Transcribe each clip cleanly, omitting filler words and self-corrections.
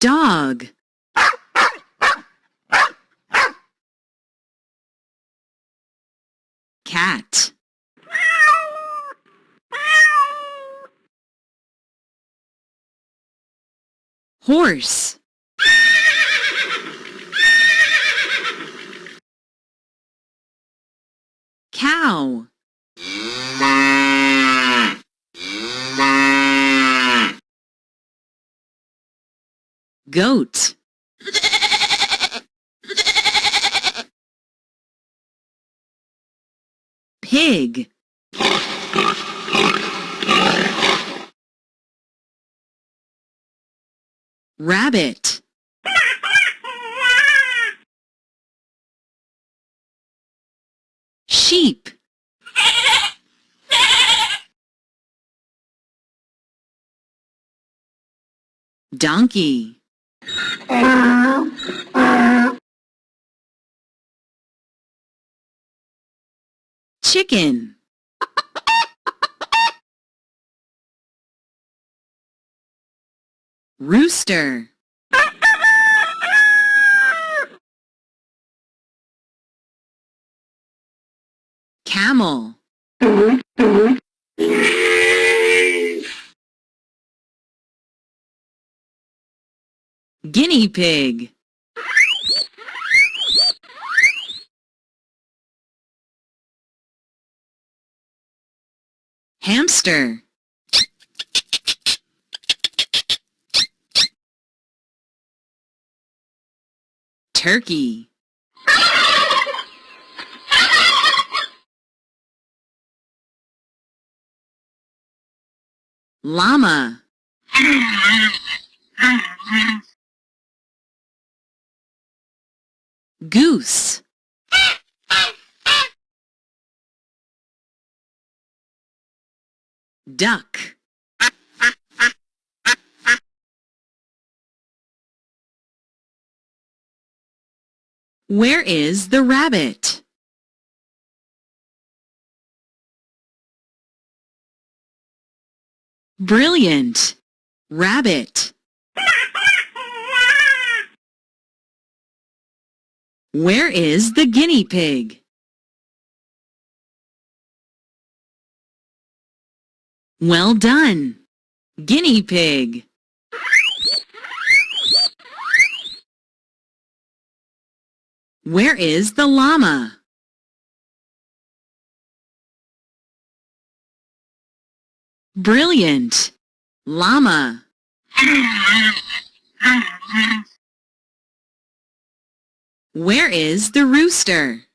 Dog. Cat. Horse. Cow. Goat. Pig. Rabbit. Sheep. Donkey. Chicken. Rooster. Camel. Guinea pig. Hamster. Turkey. Llama. Goose. Duck. Where is the rabbit? Brilliant! Rabbit. Where is the guinea pig? Well done! Guinea pig. Where is the llama? Brilliant! Llama. Where is the rooster?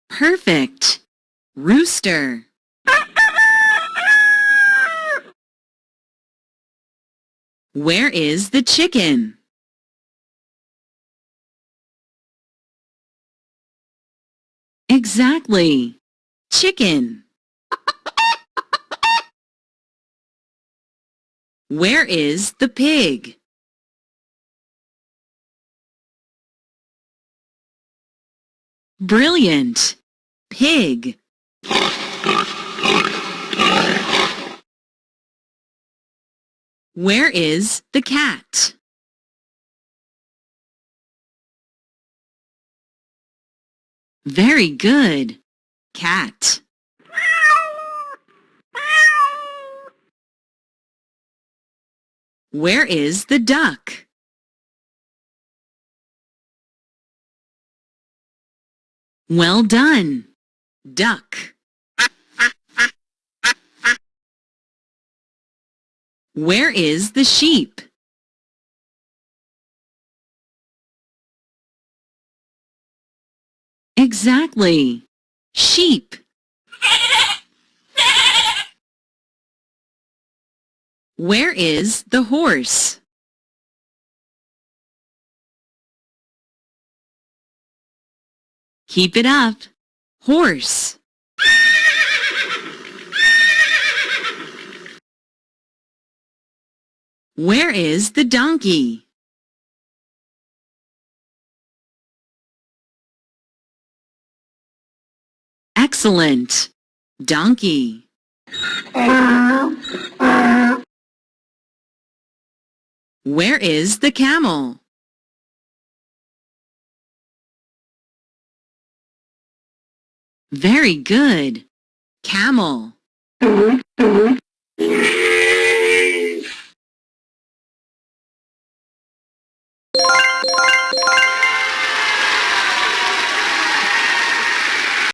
Perfect! Rooster. Where is the chicken? Exactly. Chicken. Where is the pig? Brilliant. Pig. Where is the cat? Very good. Cat. Where is the duck? Well done. Duck. Where is the sheep? Exactly. Sheep. Where is the horse? Keep it up. Horse. Where is the donkey? Excellent. Donkey. Where is the camel? Very good. Camel.